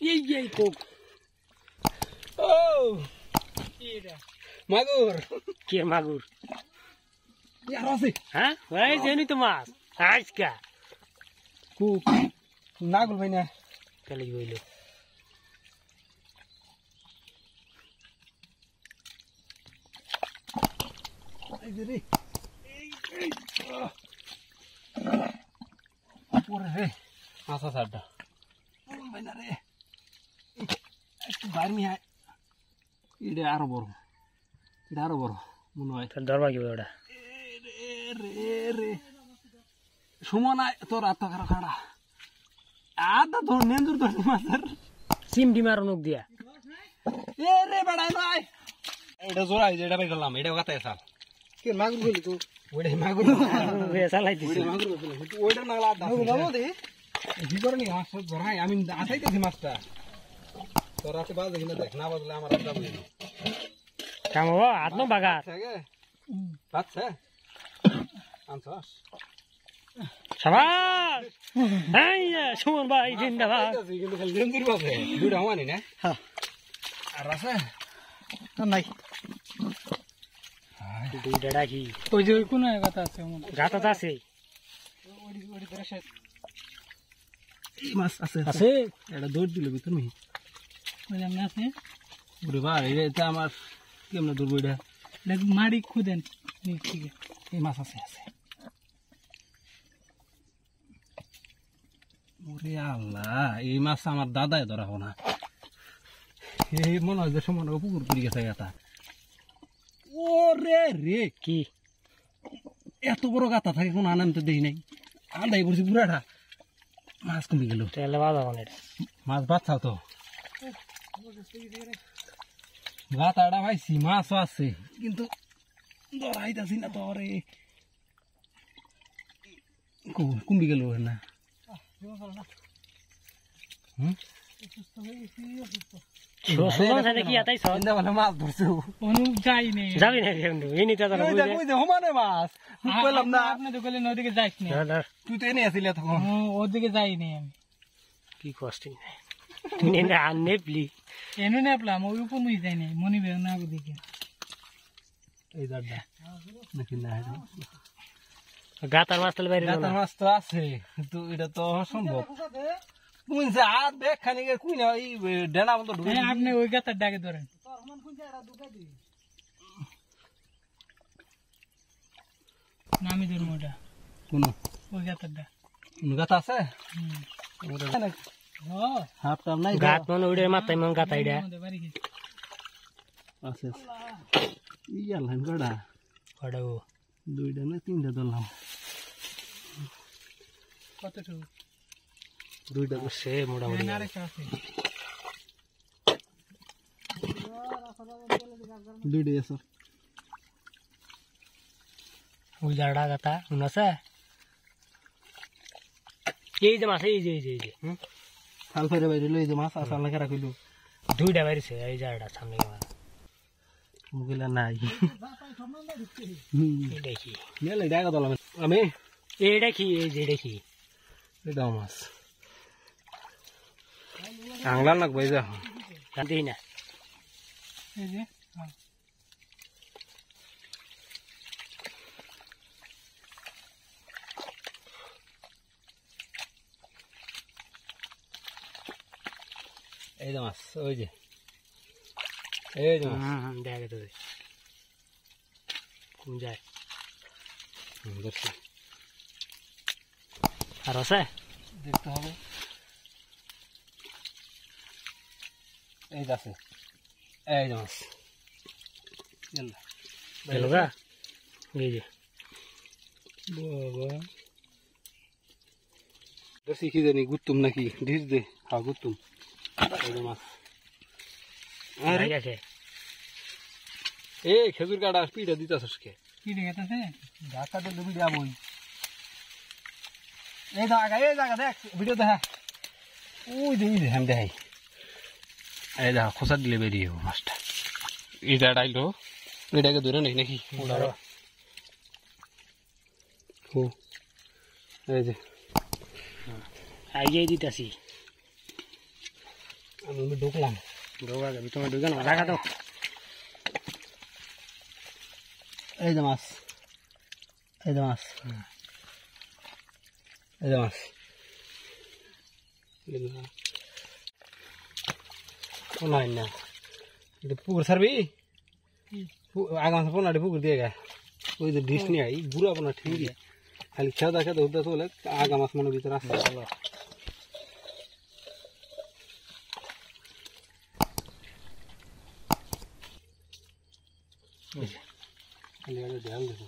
এই কোক মাগুর কে মাগুর আর আছে হ্যাঁ ওই জানি তো মাছ আজকা কোক নাগুর ভাই না কালি হইলো এই যে রে ওরে রে আচ্ছা সাড্ডা ভাই না রে একটু বাড়ি আয় এটা আরো বড় মনে হয় ধরবা কি ওটা রে সমান তোর আত্মা খাড়া আদা ধর নেন্দুর ধর মাছের সিমটি মারো নখ দিয়া এ রে বেড়াই নাই এটা জোড়া এটা বাই গেলাম এটা গাতায় সাল কে মাগুর বলি তো ওইটাই মাগুর চালাই দিছি মাগুর বলি ওইটা না লাদা বাবু দে কি করে নি মাছ ধরাই আমি আসাইতেছি মাছটা তোর রাতে বাজে কিনা দেখ না বাজলে আমার আড্ডা বলি কামো হাত নো বাগার আচ্ছা আনছস শাবাশ এই সুমন ভাই জিন্দাবাদ কিন্তু খালি লেন্দুর বাজে দুইটা হওয়ানি না হ্যাঁ আর আছে নাই দুইটা ডাকি ওই যে কোন গাতা আছে গাতা আছে ওই ধরে শেষ মাছ আছে আছে এটা দৌড় দিল ভিতর মি ওই এমনি আছে ওরে বা এটা আমার কেমনে দৌড়বো এটা মাড়ি খুদেন ঠিক এই মাছ আছে ওরে আল্লাহ এই মাছ আমার দাদাই ধরা হো না এই মনে হয় যে সমান পুকুর পড়ে গেছে গাতা ওরে রে কি এত বড় গাতা থাকে কোনো আনন্দ দেখি নাই আন্দাই পড়ছি পুরাটা মাছ কমে গেল তেলে বাজা মানে এটা মাছ বাচ্চাও তো গাতাটা পাইছি মাছও আছে কিন্তু ধরাইতাছি না তো রে কমে গেল না মাছ ধরছো যাবি না মাছ বললাম না আপনি তো বললেন ওদিকে যাইস না তুই তো এনে আসিলে তখন ওদিকে যাইনি আমি কি কষ্ট নেপলি এনে নেপলাম ওই উপর মুই যাই নাই মনি বের না ওদিকে এই দাদা নাকি না গাতার মাছ তাহলে বাইরে গাতার মাছ তো আছে কিন্তু এটা তো সম্ভব তুই যে আর দেখ খানি কুই না এই ডেনা মতো ঢুকে আপনি ওই গাতার ডাকে ধরেন নামি ধরুন ওটা কোন ওই গাতারটা কোন গাতা আছে হাফ টাম নাই গাত মনে উড়ে মাথায় মন গাতা ইডা আছে ইয়া লাইন গড়া ওড়াও দুইটা না তিনটা ধরলাম কতটুকু দুইটা সে মোটামুটি দুইটাই আছে ওই জাড়া গাতা আছে এই যে মাছ এই যে খাল ফেরে বাইরে লই যে মাছ আসার লাগে রাখিল দুইটা বাইরেছে এই জাড়া সামনে মুগিলা নাই দেখি নেলে ডাকা দলাম আমি এই দেখি এই যে দেখি এটা মাছ আংলা লাগবে যা জানতেই না এই যে এই যে মাছ ওই যে দেখে তো কোন যায় আর আছে দেখতে হবে এই যে আছে এই যে মাছ গেল গা এই যে বাবা দর্শি কি জানি গুতুম নাকি ঢিস দে হ্যাঁ গুতুম এই যে মাছ আরে আছে এই খেজুর কাটা পিঠা দিতাছস কে কি দেখাতেছে ঢাকা দে ভিডিও বই এই জায়গা দেখ ভিডিও দেখা ওই দে হাম দেখাই এই দা খোসা দিলে বেরিয়ে মাছটা এটা ডাইলো এটাকে ধরে নেই নাকি ও এই যে আইয়ে দিতেছি আমি ঢুকলাম ঢোকা যাবে তোমার ঢুকে না রাখা তো এই যে মাছ এই যে মাছ এই যে মাছ নাই না এটা পুকুর ছাড়বি আগা মাছ পোনাটি পুকুর দিয়ে গা ওই যে ডিশ নিয়ে আই গুড়া পোনা ঠিক খালি খেদা খেদা উঠতে চলে আগা মাছ মনে ভিতরে আসছে খালি আগে ঢেল দেখো